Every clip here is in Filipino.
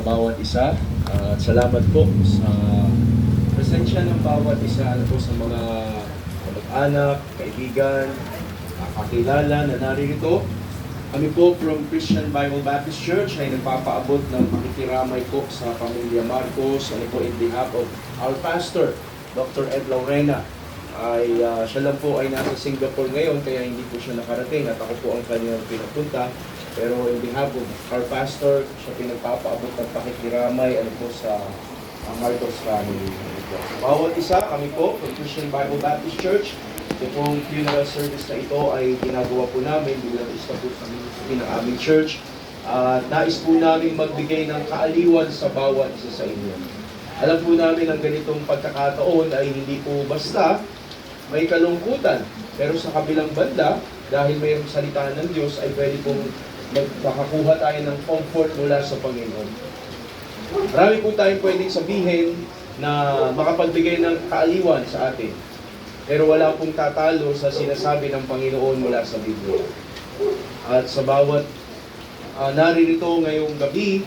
bawat isa. At salamat po sa presensya ng bawat isa po sa mga kamag-anak, kaibigan, kakilala na naririto. Kami po from Christian Bible Baptist Church ay nagpapaabot ng pakikiramay po sa pamilya Marcos. Po in behalf of our pastor, Dr. Ed Laurena. Siya lang po ay nasa Singapore ngayon kaya hindi po siya nakarating at ako po ang kanyang pinapunta. Pero in behalf of our pastor, siya pinagpapaabot ng pakikiramay po sa Marcos family. Bawat isa, kami po from Christian Bible Baptist Church, ito pong funeral service na ito ay ginagawa po namin bilang isa po sa ministry ng aming church. Nais po namin magbigay ng kaaliwan sa bawat isa sa inyo. Alam po namin ang ganitong pagkakataon ay hindi po basta may kalungkutan. Pero sa kabilang banda, dahil mayroong salita ng Diyos, ay pwede pong makakuha tayo ng comfort mula sa Panginoon. Marami po tayong pwedeng sabihin na makapagbigay ng kaaliwan sa atin. Pero wala pong tatalo sa sinasabi ng Panginoon mula sa Biblia. At sa bawat naririto ngayong gabi,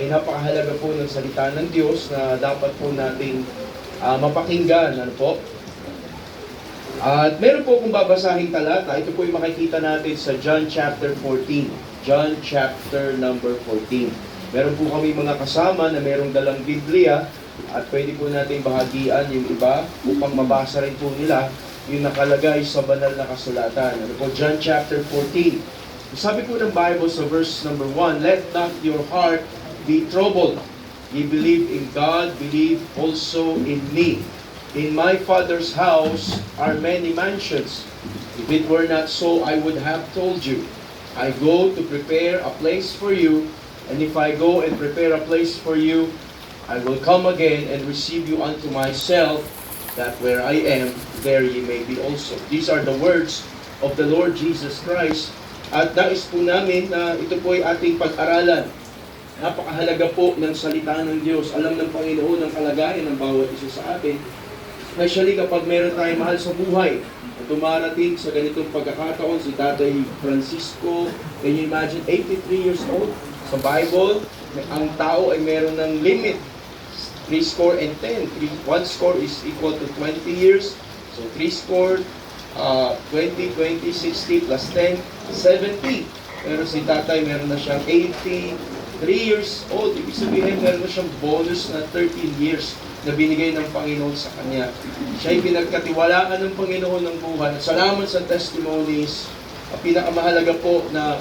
ay napakahalaga po ng salita ng Diyos na dapat po nating mapakinggan. Ano po? At meron po akong babasahing talata. Ito po yung makikita natin sa John chapter 14. John chapter number 14. Meron po kami mga kasama na merong dalang Biblia at pwede po natin bahagian yung iba upang mabasa rin po nila yung nakalagay sa banal na kasulatan. Ano po? John chapter 14. Sabi po ng Bible sa verse number 1, "Let not your heart be troubled. Ye believe in God, believe also in me. In my Father's house are many mansions. If it were not so, I would have told you. I go to prepare a place for you, and if I go and prepare a place for you, I will come again and receive you unto myself, that where I am, there ye may be also." These are the words of the Lord Jesus Christ. At nais po namin na ito po ay ating pag-aralan. Napakahalaga po ng salita ng Diyos. Alam ng Panginoon ang kalagayan ng bawat isa sa atin. Especially kapag meron tayong mahal sa buhay. At dumarating sa ganitong pagkakataon, si Tatay Francisco, can you imagine, 83 years old? Sa Bible, ang tao ay meron ng limit. 3 score and 10. 1 score is equal to 20 years. So 3 score, 20, 20, 60 plus 10, 70. Pero si Tatay meron na siyang 83 years old. Ibig sabihin, meron na siyang bonus na 13 years na binigay ng Panginoon sa kanya. Siya ay pinagkatiwalaan ng Panginoon ng buhay. Salamat sa testimonies. Pinakamahalaga po na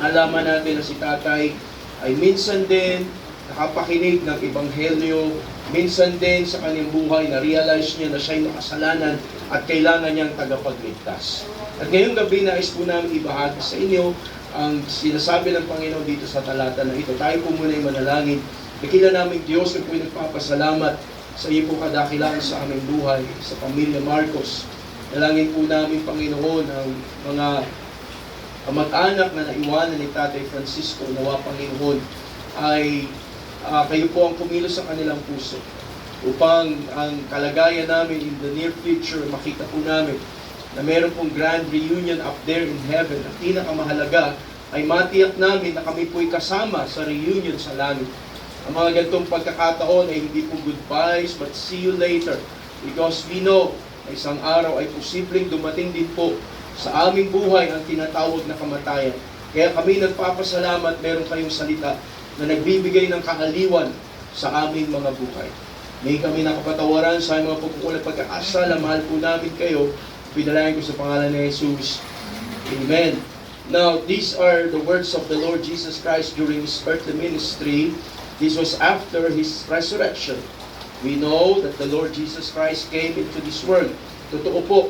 alaman natin na si Tatay ay minsan din nakapakinig ng Ebanghelyo, minsan din sa kanyang buhay na-realize niya na siya ay makasalanan at kailangan niyang tagapagligtas. At ngayong gabi nais po namin ibahagi sa inyo ang sinasabi ng Panginoon dito sa talata na ito. Tayo po muna ay manalangin. Nakila namin Diyos na po nagpapasalamat sa iyo po kadakilaan sa aming buhay, sa pamilya Marcos. Nalangin po namin, Panginoon, ang mga kamag-anak na naiwanan ni Tatay Francisco. Nawa, Panginoon, ay kayo po ang kumilos sa kanilang puso upang ang kalagayan namin in the near future, makita po namin na meron pong grand reunion up there in heaven. At pinakamahalaga ay matiyak namin na kami po'y kasama sa reunion sa langit. Ang mga ganitong pagkakataon ay hindi po goodbyes, but see you later. Because we know na isang araw ay posibleng dumating din po sa aming buhay ang tinatawag na kamatayan. Kaya kami nagpapasalamat, meron kayong salita na nagbibigay ng kaaliwan sa aming mga buhay. May kami nakapatawaran sa mga pagkukulang pagkakasala. Mahal po namin kayo. Pinalangin ko sa pangalan ni Jesus. Amen. Now, these are the words of the Lord Jesus Christ during His earthly ministry. This was after His resurrection. We know that the Lord Jesus Christ came into this world. Totoo po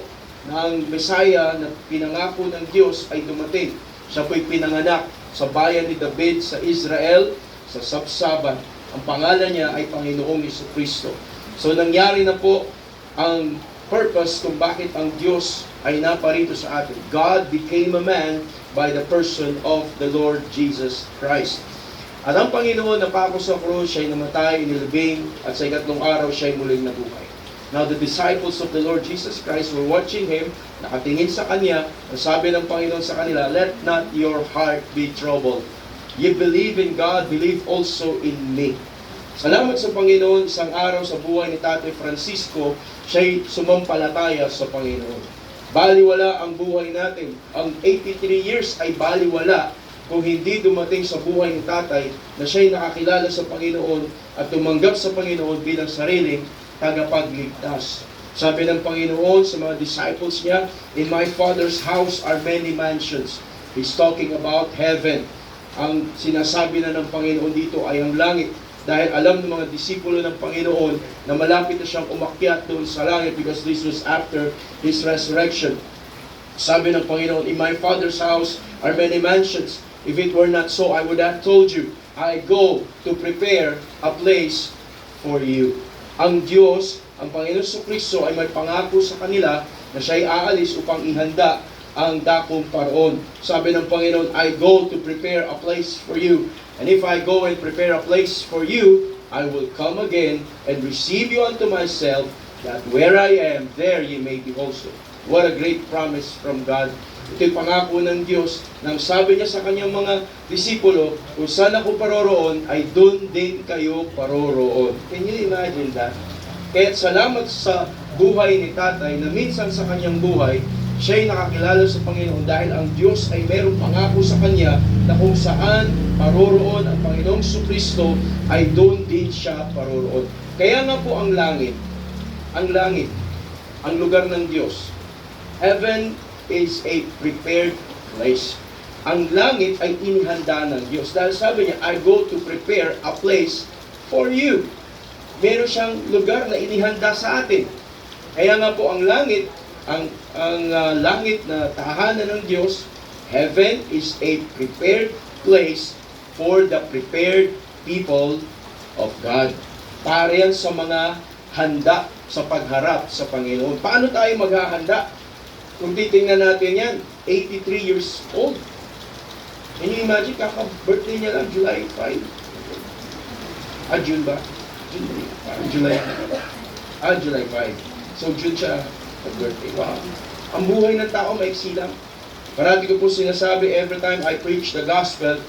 na ang Messiah na pinangako ng Diyos ay dumating. Siya po'y pinanganak sa bayan ni David sa Israel, sa Sabsaban. Ang pangalan niya ay Panginoong Jesucristo. So nangyari na po ang purpose kung bakit ang Diyos ay naparito sa atin. God became a man by the person of the Lord Jesus Christ. At ang Panginoon napako sa krus, siya'y namatay, inilibing, at sa ikatlong araw siya'y muling nabuhay. Now the disciples of the Lord Jesus Christ were watching Him, nakatingin sa Kanya, ang sabi ng Panginoon sa kanila, "Let not your heart be troubled. You believe in God, believe also in me. Salamat sa Panginoon, isang araw sa buhay ni Tatay Francisco, siya'y sumampalataya sa Panginoon. Baliwala ang buhay natin. Ang 83 years ay baliwala kung hindi dumating sa buhay ni Tatay na siya'y nakakilala sa Panginoon at tumanggap sa Panginoon bilang sariling tagapagligtas. Sabi ng Panginoon sa mga disciples niya, "In my Father's house are many mansions." He's talking about heaven. Ang sinasabi na ng Panginoon dito ay ang langit. Dahil alam ng mga disipulo ng Panginoon na malapit na siyang umakyat doon sa langit because this was after His resurrection. Sabi ng Panginoon, "In my Father's house are many mansions. If it were not so, I would have told you, I go to prepare a place for you." Ang Diyos, ang Panginoon Jesucristo ay may pangako sa kanila na siya'y aalis upang ihanda ang dakong Paraon. Sabi ng Panginoon, "I go to prepare a place for you. And if I go and prepare a place for you, I will come again and receive you unto myself, that where I am, there ye may be also." What a great promise from God. Ito'y pangako ng Diyos nang sabi niya sa kanyang mga disipulo, kung saan ako paroroon, ay doon din kayo paroroon. Can you imagine that? Kaya salamat sa buhay ni Tatay na minsan sa kanyang buhay, siya'y nakakilala sa Panginoon dahil ang Diyos ay mayroong pangako sa kanya na kung saan paroroon ang Panginoong Jesucristo ay doon din siya paroroon. Kaya nga po ang langit, ang lugar ng Diyos. Heaven is a prepared place. Ang langit ay inihanda ng Diyos. Dahil sabi niya, "I go to prepare a place for you." Meron siyang lugar na inihanda sa atin. Kaya nga po ang langit, ang langit na tahanan ng Diyos, heaven is a prepared place for the prepared people of God. Para yan sa mga handa sa pagharap sa Panginoon. Paano tayo maghahanda? Kung titingnan natin yan, 83 years old. Can you imagine, kaka-birthday niya lang, July 5. June ba? July 5. So, June siya birthday. Wow. Ang buhay ng tao maiksi lang. Parati ko po sinasabi every time I preach the gospel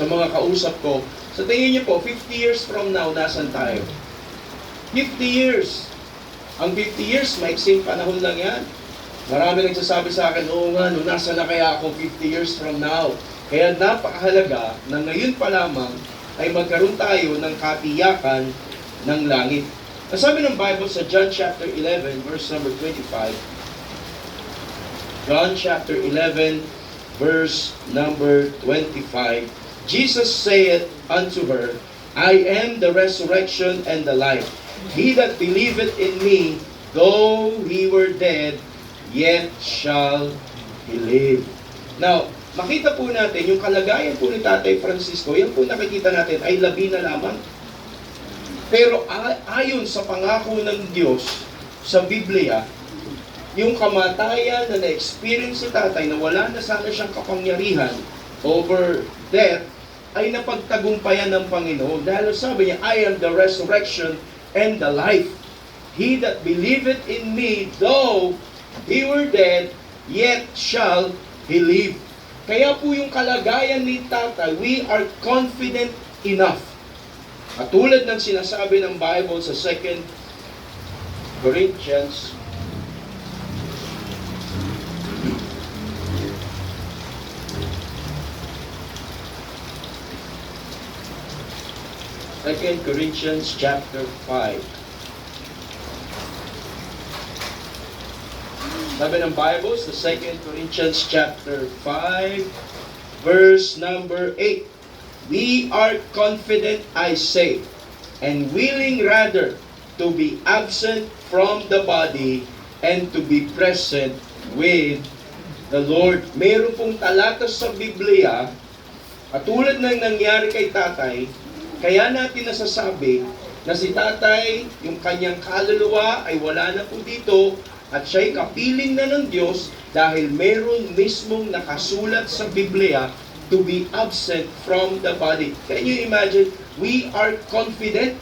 sa mga kausap ko, sa tingin niyo po, 50 years from now, nasan tayo? 50 years. Ang 50 years, maiksing panahon lang yan. Marami nagsasabi sa akin, "Oo nga, nasa na kaya ako 50 years from now?" Kaya napakahalaga na ngayon pa lamang ay magkaroon tayo ng katiyakan ng langit. Ang sabi ng Bible sa John chapter 11, verse number 25. John chapter 11, verse number 25. "Jesus saith unto her, I am the resurrection and the life. He that believeth in me, though he were dead, yet shall he live." Now, makita po natin, yung kalagayan po ni Tatay Francisco, yan po nakikita natin ay labi na lamang. Pero ayon sa pangako ng Diyos sa Biblia, yung kamatayan na na-experience si Tatay na wala na sana siyang kapangyarihan over death, ay napagtagumpayan ng Panginoon. Dahil sabi niya, "I am the resurrection and the life. He that believeth in me, though he were dead, yet shall he live." Kaya po yung kalagayan ni Tatay, we are confident enough. Katulad ng sinasabi ng Bible sa 2 Corinthians chapter 5. Sabi ng Bible sa 2 Corinthians chapter 5, verse number 8. "We are confident, I say, and willing rather to be absent from the body and to be present with the Lord." Meron pong talata sa Biblia, katulad ng nangyari kay Tatay, kaya natin nasasabi na si Tatay, yung kanyang kaluluwa ay wala na po dito at siya'y kapiling na ng Diyos dahil meron mismong nakasulat sa Biblia to be absent from the body. Can you imagine? We are confident.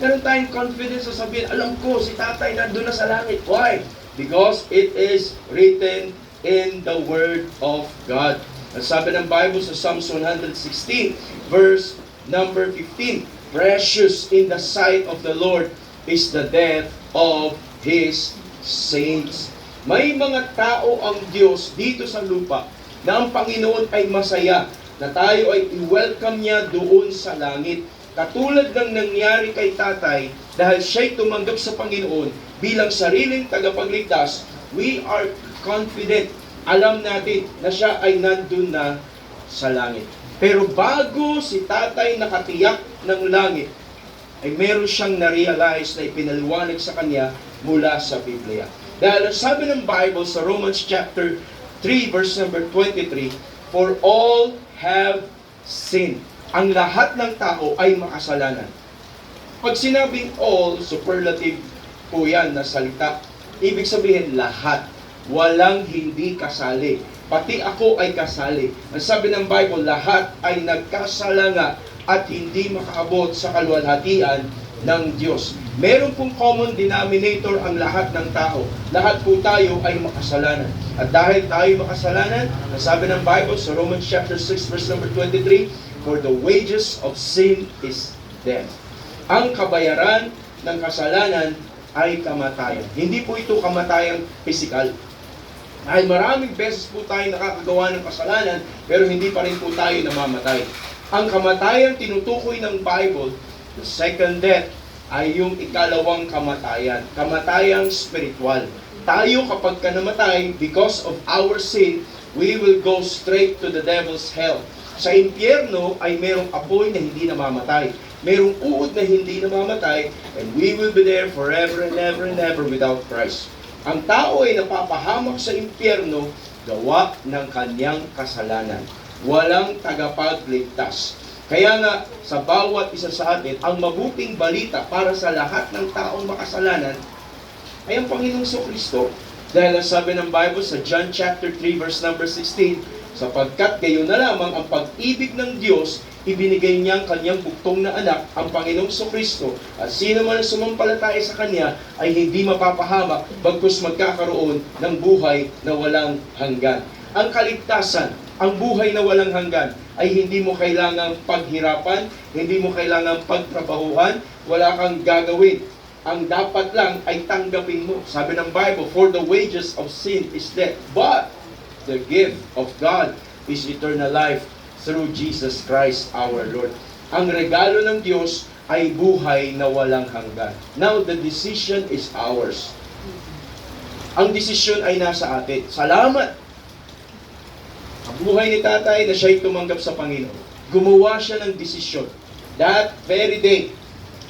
Meron tayong confidence sa sabihin, alam ko, si Tatay nandun na sa langit. Why? Because it is written in the Word of God. Ang sabi ng Bible sa Psalms 116, verse number 15, "Precious in the sight of the Lord is the death of His saints." May mga tao ang Diyos dito sa lupa na ang Panginoon ay masaya na tayo ay i-welcome niya doon sa langit. Katulad ng nangyari kay tatay, dahil siya'y tumanggap sa Panginoon bilang sariling tagapagligtas, we are confident. Alam natin na siya ay nandun na sa langit. Pero bago si tatay nakatiyak ng langit, ay meron siyang na-realize na ipinaliwanag sa kanya mula sa Biblia. Dahil sabi ng Bible sa Romans chapter 3 verse number 23, "For all have sinned." Ang lahat ng tao ay makasalanan. Pag sinabing all, superlative po yan na salita. Ibig sabihin lahat. Walang hindi kasali. Pati ako ay kasali. Ang sabi ng Bible, lahat ay nagkasala nga at hindi makaabot sa kaluwalhatian ng Diyos. Meron pong common denominator ang lahat ng tao. Lahat po tayo ay makasalanan. At dahil tayo makasalanan, ang sabi ng Bible sa Romans chapter 6 verse number 23, "For the wages of sin is death." Ang kabayaran ng kasalanan ay kamatayan. Hindi po ito kamatayang physical. Dahil maraming beses po tayo nakakagawa ng kasalanan, pero hindi pa rin po tayo namamatay. Ang kamatayang tinutukoy ng Bible, the second death, ay yung ikalawang kamatayan. Kamatayang spiritual. Tayo kapag ka namatay, because of our sin, we will go straight to the devil's hell. Sa impyerno ay merong apoy na hindi namamatay. Merong uod na hindi namamatay, and we will be there forever and ever and ever without Christ. Ang tao ay napapahamak sa impyerno gawa ng kanyang kasalanan. Walang tagapagligtas. Kaya nga, sa bawat isa sa atin, ang mabuting balita para sa lahat ng taong makasalanan ay ang Panginoong Kristo. Dahil ang sabi ng Bible sa John chapter 3 verse number 16, "Sapagkat gayon na lamang ang pag-ibig ng Diyos, ibinigay niya ang kanyang buktong na anak, ang Panginoong Kristo, at sino man ang sumampalataya sa Kanya ay hindi mapapahamak, bagkus magkakaroon ng buhay na walang hanggan." Ang kaligtasan, ang buhay na walang hanggan, ay hindi mo kailangang paghirapan, hindi mo kailangang pagtrabahuhan, wala kang gagawin. Ang dapat lang ay tanggapin mo. Sabi ng Bible, "For the wages of sin is death, but the gift of God is eternal life through Jesus Christ our Lord." Ang regalo ng Diyos ay buhay na walang hanggan. Now, the decision is ours. Ang desisyon ay nasa atin. Salamat! Ang buhay ni tatay na siya'y tumanggap sa Panginoon. Gumawa siya ng desisyon. That very day,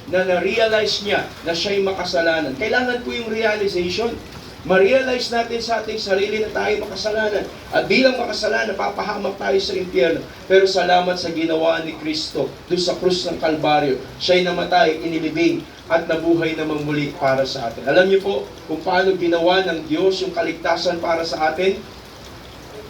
na na-realize niya na siya'y makasalanan. Kailangan po yung realization. Ma-realize natin sa ating sarili na tayo makasalanan. At bilang makasalanan, papahamak tayo sa impyerno. Pero salamat sa ginawa ni Kristo doon sa krus ng Kalbaryo. Siya'y namatay, inilibing, at nabuhay namang muli para sa atin. Alam niyo po kung paano ginawa ng Diyos yung kaligtasan para sa atin?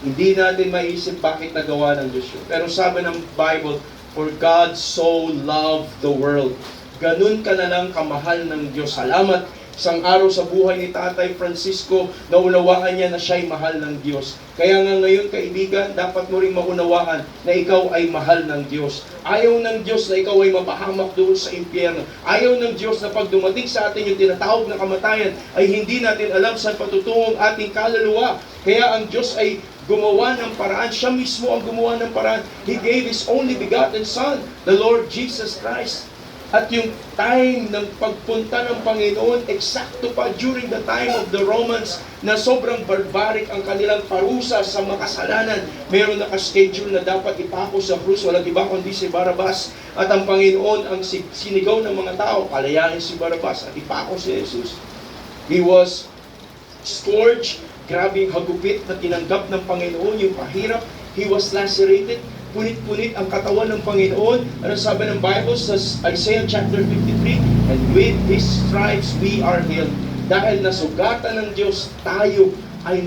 Hindi natin maisip bakit nagawa ng Diyos yun. Pero sabi ng Bible, "For God so loved the world." Ganun ka na lang kamahal ng Diyos. Salamat. Isang araw sa buhay ni Tatay Francisco, naunawaan niya na siya'y mahal ng Diyos. Kaya nga ngayon, kaibigan, dapat mo ring maunawaan na ikaw ay mahal ng Diyos. Ayaw ng Diyos na ikaw ay mapahamak doon sa impyerno. Ayaw ng Diyos na pag dumating sa atin yung tinatawag na kamatayan, ay hindi natin alam saan patutungong ating kaluluwa. Kaya ang Diyos ay gumawa ng paraan. Siya mismo ang gumawa ng paraan. He gave His only begotten Son, the Lord Jesus Christ. At yung time ng pagpunta ng Panginoon, eksakto pa during the time of the Romans, na sobrang barbaric ang kanilang parusa sa makasalanan. Meron naka-schedule na dapat ipako sa krus, walang iba kundi si Barabas. At ang Panginoon ang sinigaw ng mga tao, palayain si Barabas at ipako si Jesus. He was scourged, grabe yung hagupit na tinanggap ng Panginoon, yung pahirap. He was lacerated. Punit-punit ang katawan ng Panginoon. Ano sabi ng Bible sa Isaiah chapter 53? "And with His stripes we are healed." Dahil nasugatan ng Diyos, tayo ay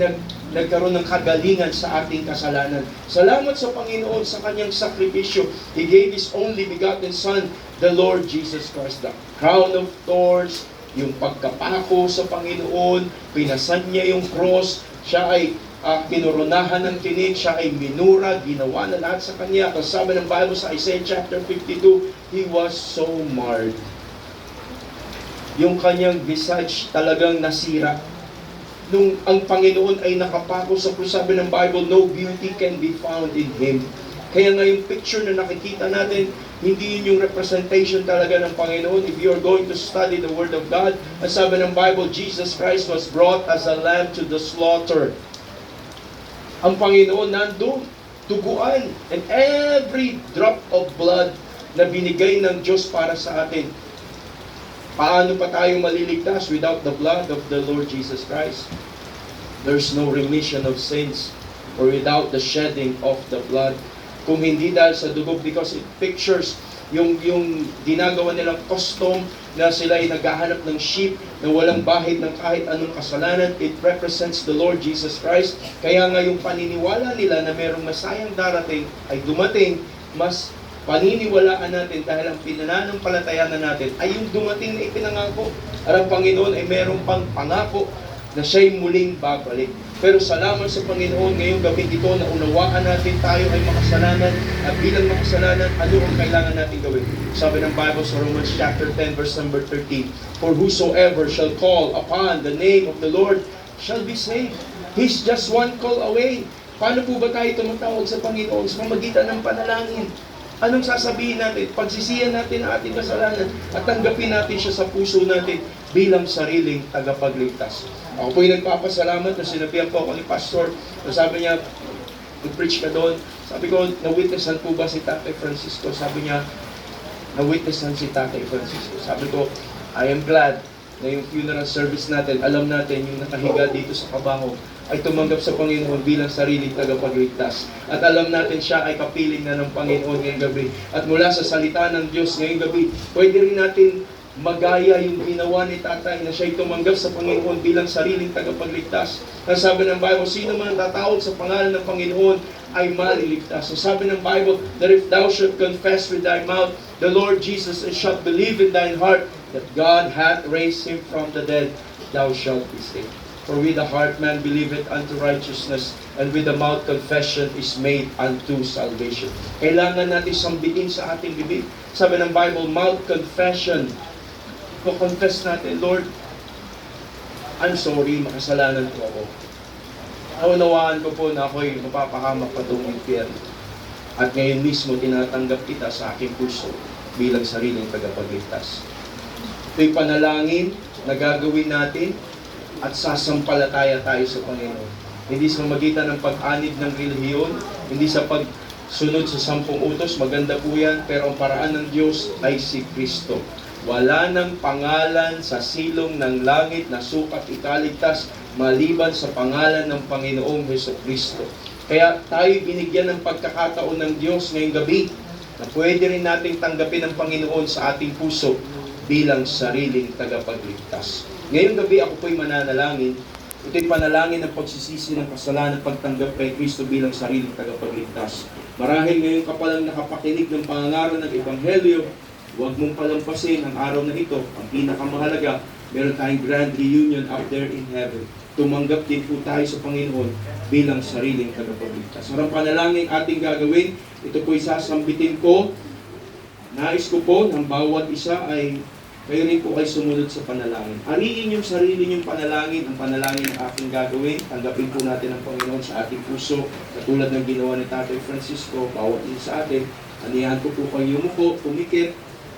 nagkaroon ng kagalingan sa ating kasalanan. Salamat sa Panginoon sa Kanyang sakripisyo. He gave His only begotten Son, the Lord Jesus Christ. The crown of thorns, yung pagkapako sa Panginoon, pinasan niya yung cross, siya ay kinoronahan ng tinig, siya ay minura, ginawa na lahat sa kanya. Kasama ng Bible sa Isaiah chapter 52, he was so marred. Yung kanyang visage talagang nasira. Nung ang Panginoon ay nakapako sa krus, sabi ng Bible, no beauty can be found in Him. Kaya nga yung picture na nakikita natin, hindi yun yung representation talaga ng Panginoon. If you're going to study the Word of God, ang sabi ng Bible, Jesus Christ was brought as a lamb to the slaughter. Ang Panginoon nandun, tuguan, and every drop of blood na binigay ng Diyos para sa atin. Paano pa tayo maliligtas without the blood of the Lord Jesus Christ? There's no remission of sins or without the shedding of the blood. Kung hindi dahil sa dugo, because it pictures yung ginagawa nilang custom na sila ay naghahanap ng sheep na walang bahid ng kahit anong kasalanan. It represents the Lord Jesus Christ. Kaya nga yung paniniwala nila na merong Masayang darating ay dumating, mas paniniwalaan natin dahil ang pinananampalatayanan natin ay yung dumating na ipinangako. At ang Panginoon ay merong pang pangako na siya'y muling babalik. Pero salamat sa Panginoon ngayong gabi ito na unawaan natin tayo ay makasalanan at bilang makasalanan, ano ang kailangan natin gawin? Sabi ng Bible sa Romans chapter 10 verse number 13, for whosoever shall call upon the name of the Lord shall be saved. He's just one call away. Paano po ba tayo tumatawag sa Panginoon sa pamagitan ng panalangin? Anong sasabihin natin? Pagsisiyan natin ang ating kasalanan at tanggapin natin siya sa puso natin bilang sariling tagapagligtas. Ako po yung nagpapasalamat na sinabihan po ako ni Pastor. Sabi niya, mag-preach ka doon. Sabi ko, na-witnessan po ba si Tatay Francisco? Sabi niya, na-witnessan si Tatay Francisco. Sabi ko, I am glad na yung funeral service natin, alam natin yung nakahiga dito sa kabango ay tumanggap sa Panginoon bilang sariling tagapagligtas. At alam natin siya ay kapiling na ng Panginoon ngayong gabi. At mula sa salita ng Diyos ngayong gabi, pwede rin natin magaya yung ginawa ni Tatay na siya'y tumanggap sa Panginoon bilang sariling tagapagligtas. Ang sabi ng Bible, sino man tatawag sa pangalan ng Panginoon ay maliligtas. So sabi ng Bible, that if thou shalt confess with thy mouth the Lord Jesus and shalt believe in thine heart that God hath raised him from the dead, thou shalt be saved. For with the heart man believeth unto righteousness, and with the mouth confession is made unto salvation. Kailangan natin sambitin sa ating bibig. Sabi ng Bible, mouth confession. Confess natin, Lord, I'm sorry, makasalanan ko ako. Naunawaan ko po na ako'y mapapahamak patungong impyerno. At ngayon mismo, tinatanggap kita sa aking puso bilang sariling tagapagligtas. Ito'y panalangin na gagawin natin at sasampalataya tayo sa Panginoon. Hindi sa magitan ng pag-anib ng relihiyon, hindi sa pagsunod sa 10 utos, maganda po yan, pero ang paraan ng Diyos ay si Kristo. Wala nang pangalan sa silong ng langit na sukat ikaligtas maliban sa pangalan ng Panginoong Jesucristo. Kaya tayo binigyan ng pagkakataon ng Diyos ngayong gabi na pwede rin nating tanggapin ng Panginoon sa ating puso bilang sariling tagapagligtas. Ngayong gabi ako po'y mananalangin. Ito'y panalangin ng pagsisisi ng kasalanan, pagtanggap kay Kristo bilang sariling tagapagligtas. Marahil ngayon ka palang nakapakinig ng pangangaral ng Ebanghelyo, huwag mong palampasin ang araw na ito. Ang pinakamahalaga, meron tayong grand reunion up there in heaven. Tumanggap din po tayo sa Panginoon bilang sariling tagapagligtas. Sarang panalangin ating gagawin, ito po'y sasambitin ko. Nais ko po ng bawat isa ay kayo rin po ay sumunod sa panalangin. Ariin yung sarili niyong panalangin, ang panalangin na aking gagawin. Tanggapin po natin ang Panginoon sa ating puso, katulad ng ginawa ni Tatay Francisco, bawat isa sa atin. Anihan ko po kayo yumuko, pumikit,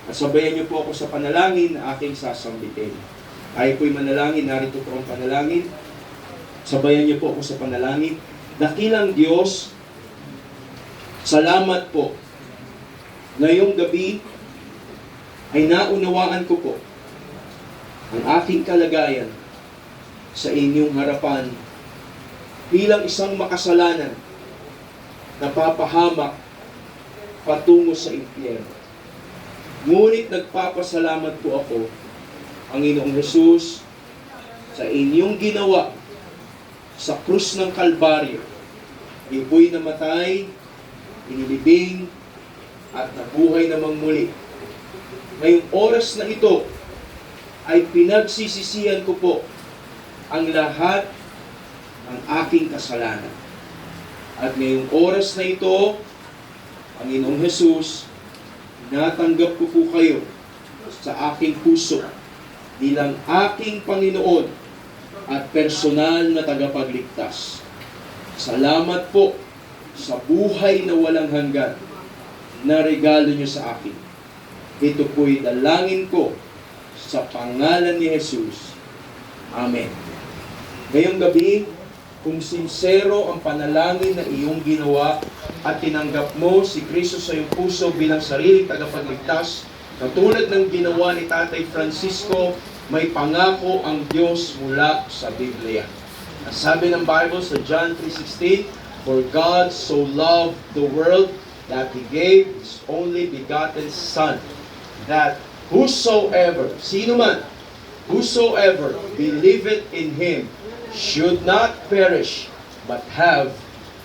at sabayan niyo po ako sa panalangin na aking sasambitin. Tayo po'y manalangin, narito po ang panalangin. Sabayan niyo po ako sa panalangin. Dakilang Diyos, salamat po. Ngayong gabi, ay naunawaan ko po ang aking kalagayan sa inyong harapan bilang isang makasalanan na papahamak patungo sa impyerno. Ngunit nagpapasalamat po ako, Panginoong Hesus, sa inyong ginawa sa krus ng Kalbaryo. Kayo po'y namatay, inilibing, at nabuhay namang muli. Ngayong oras na ito ay pinagsisisihan ko po ang lahat ang aking kasalanan. At ngayong oras na ito, Panginoong Jesus, natanggap ko po kayo sa aking puso bilang aking Panginoon at personal na tagapagligtas. Salamat po sa buhay na walang hanggan na regalo niyo sa akin. Ito po'y dalangin ko sa pangalan ni Jesus. Amen. Ngayong gabi, kung sincero ang panalangin na iyong ginawa at tinanggap mo si Kristo sa iyong puso bilang sariling tagapagligtas, katulad ng ginawa ni Tatay Francisco, may pangako ang Diyos mula sa Biblia. Sabi ng Bible sa John 3:16, "For God so loved the world that He gave His only begotten Son, that whosoever," sino man, "whosoever believeth in Him should not perish, but have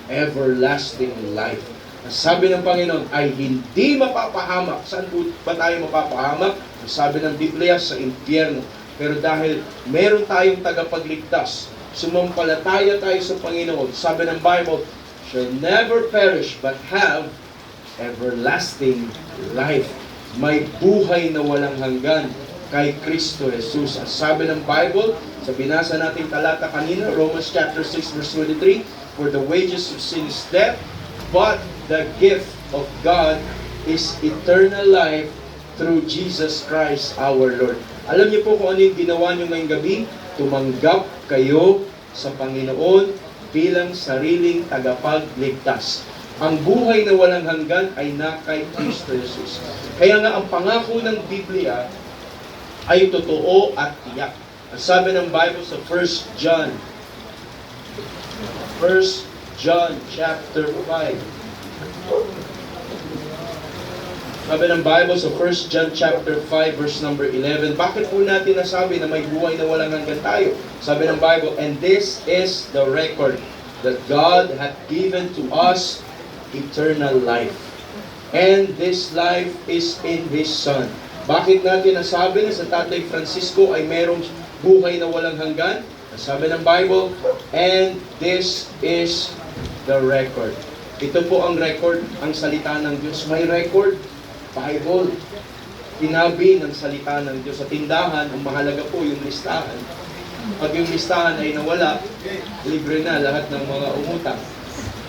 everlasting life." Ang sabi ng Panginoon ay hindi mapapahamak. Saan po ba tayo mapapahamak? Ang sabi ng Biblia, sa impyerno. Pero dahil meron tayong tagapagligtas, sumampalataya tayo sa Panginoon, sabi ng Bible, shall never perish, but have everlasting life. May buhay na walang hanggan kay Kristo Jesus. Ang sabi ng Bible, sa binasa natin talata kanina, Romans chapter 6 verse 23, "For the wages of sin is death, but the gift of God is eternal life through Jesus Christ our Lord." Alam niyo po kung ano yung ginawa niyo ngayong gabi? Tumanggap kayo sa Panginoon bilang sariling tagapagligtas. Ang buhay na walang hanggan ay na kay Kristo Jesus. Kaya nga ang pangako ng Biblia ay totoo at tiyak. Ang sabi ng Bible sa 1 John chapter 5. Sabi ng Bible sa 1 John chapter 5 verse number 11. Bakit po natin nasabi na may buhay na walang hanggan tayo? Sabi ng Bible, "And this is the record that God hath given to us eternal life. And this life is in His Son." Bakit natin nasabi na sa Tatay Francisco ay merong buhay na walang hanggan? Sabi ng Bible, "And this is the record." Ito po ang record, ang salita ng Diyos. May record, Bible. Tinabi ng salita ng Diyos. Sa tindahan, ang mahalaga po yung listahan. Pag yung listahan ay nawala, libre na lahat ng mga umutang.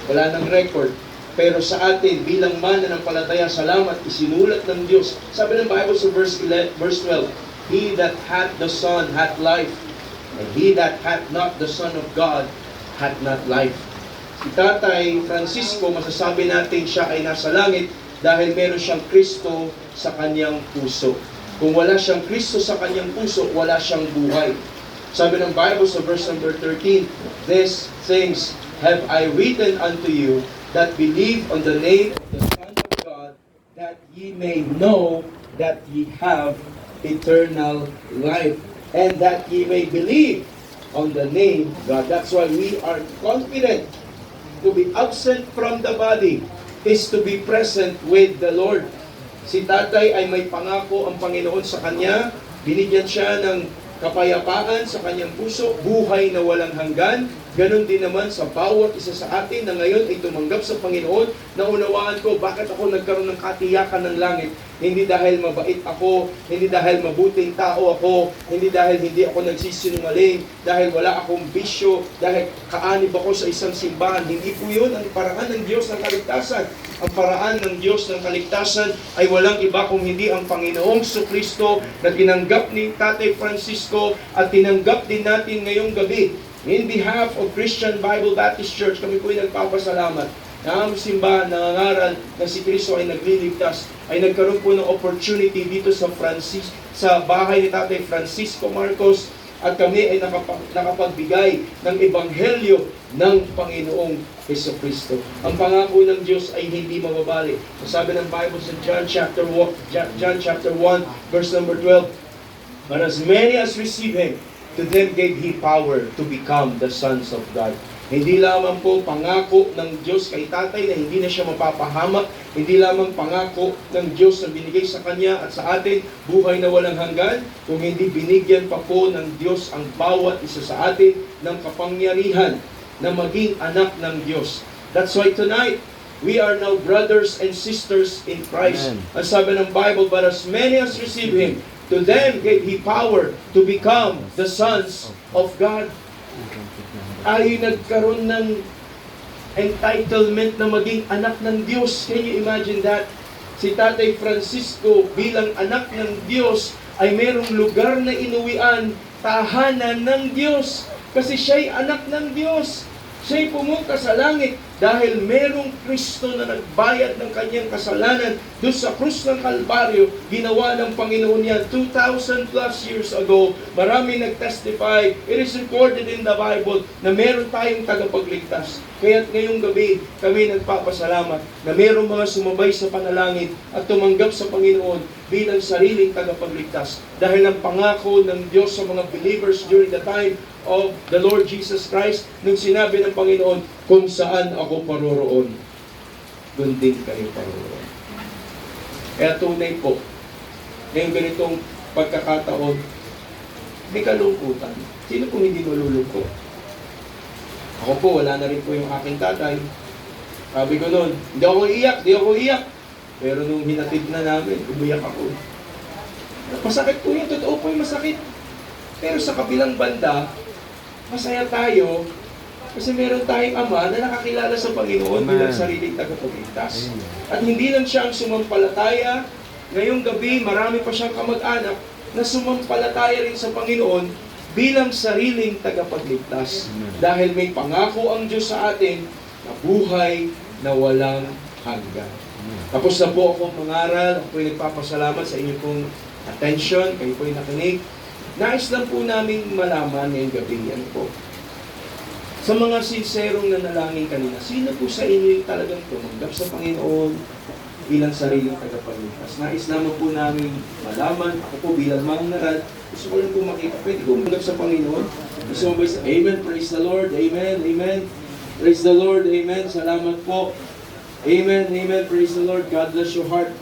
Wala ng record. Pero sa atin, bilang mananampalataya, salamat, isinulat ng Diyos. Sabi ng Bible sa verse 12, "He that hath the Son hath life, and he that hath not the Son of God hath not life." Si Tatay Francisco, masasabi natin siya ay nasa langit dahil meron siyang Kristo sa kanyang puso. Kung wala siyang Kristo sa kanyang puso, wala siyang buhay. Sabi ng Bible sa verse number 13, "These things have I written unto you that believe on the name of the Son of God, that ye may know that ye have eternal life, and that ye may believe on the name of God." That's why we are confident. To be absent from the body is to be present with the Lord. Si Tatay ay may pangako ang Panginoon sa kanya. Binigyan siya ng kapayapaan sa kanyang puso, buhay na walang hanggan. Ganon din naman sa bawat isa sa atin na ngayon ay tumanggap sa Panginoon. Naunawaan ko bakit ako nagkaroon ng katiyakan ng langit. Hindi dahil mabait ako, hindi dahil mabuting tao ako, hindi dahil hindi ako nagsisinungaling, dahil wala akong bisyo, dahil kaanib ako sa isang simbahan. Hindi po yun ang paraan ng Diyos ng kaligtasan. Ang paraan ng Diyos ng kaligtasan ay walang iba kung hindi ang Panginoong Kristo na tinanggap ni Tatay Francisco at tinanggap din natin ngayong gabi. In behalf of Christian Bible Baptist Church, kami po ay nagpapasalamat na ang simbahan nangangaral na si Kristo ay nagliligtas, ay nagkaroon po ng opportunity dito sa bahay ni Tatay Francisco Marcos, at kami ay nakapagbigay ng ebanghelyo ng Panginoong Jesucristo. Ang pangako ng Diyos ay hindi mababalik. Sabi ng Bible sa John chapter 1 verse number 12, "But as many as receive Him, to them gave He power to become the sons of God." Hindi lamang po pangako ng Diyos kay Tatay na hindi na siya mapapahamak, hindi lamang pangako ng Diyos na binigay sa Kanya at sa atin, buhay na walang hanggan, kung hindi binigyan pa po ng Diyos ang bawat isa sa atin ng kapangyarihan na maging anak ng Diyos. That's why tonight, we are now brothers and sisters in Christ. Amen. Ang sabi ng Bible, but as many as receive Him, to them gave He power to become the sons of God. Ay nagkaroon ng entitlement na maging anak ng Diyos. Can you imagine that? Si Tatay Francisco bilang anak ng Diyos ay merong lugar na inuwian, tahanan ng Diyos. Kasi siya'y anak ng Diyos. Siya'y pumunta sa langit dahil merong Kristo na nagbayad ng kanyang kasalanan doon sa krus ng Kalbaryo, ginawa ng Panginoon yan 2,000 plus years ago. Marami nag-testify. It is recorded in the Bible na meron tayong tagapagligtas. Kaya't ngayong gabi, kami nagpapasalamat na merong mga sumabay sa panalangin at tumanggap sa Panginoon bilang sariling tagapagligtas. Dahil ang pangako ng Diyos sa mga believers during the time of the Lord Jesus Christ, nung sinabi ng Panginoon, kung saan ako paroroon, doon din kayo paroroon. Kaya tunay po, ngayong ganitong pagkakataon, may kalungkutan. Sino pong hindi malulungkot? Ako po, wala na rin po yung aking tatay. Sabi ko noon, hindi ako iyak. Pero nung hinatid na namin, umiyak ako. Masakit po yun, totoo po yung masakit. Pero sa kabilang banda, masaya tayo kasi meron tayong ama na nakakilala sa Panginoon bilang sariling tagapagligtas. At hindi lang siya ang sumampalataya. Ngayong gabi, marami pa siyang kamag-anak na sumampalataya rin sa Panginoon bilang sariling tagapagligtas. Dahil may pangako ang Diyos sa atin na buhay na walang hanggan. Tapos na po akong mangaral. Ako po'y nagpapasalamat sa inyo pong attention. Kayo po'y nakinig. Nais lang po namin malaman ngayong gabi yan po. Sa mga sinserong nanalangin kanina, sino po sa inyo yung talagang tumanggap sa Panginoon bilang sariling tagapagligtas? Nais naman po namin malaman, ako po bilang mangaral, gusto ko lang po makita, pwede ko tumanggap sa Panginoon? Gusto mo ba sa Amen, praise the Lord, Amen, Amen, praise the Lord, Amen, salamat po, Amen, Amen, praise the Lord, God bless your heart.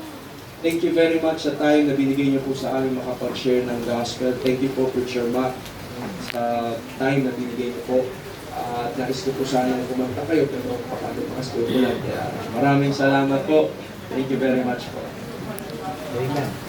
Thank you very much sa time na binigay niyo po sa amin makapag-share ng gospel. Thank you po, Preacher Mac, sa time na binigay niyo po. At nais ko po sana kumanta kayo, pero pakalumas ko lang. Kaya maraming salamat po. Thank you very much po. Amen.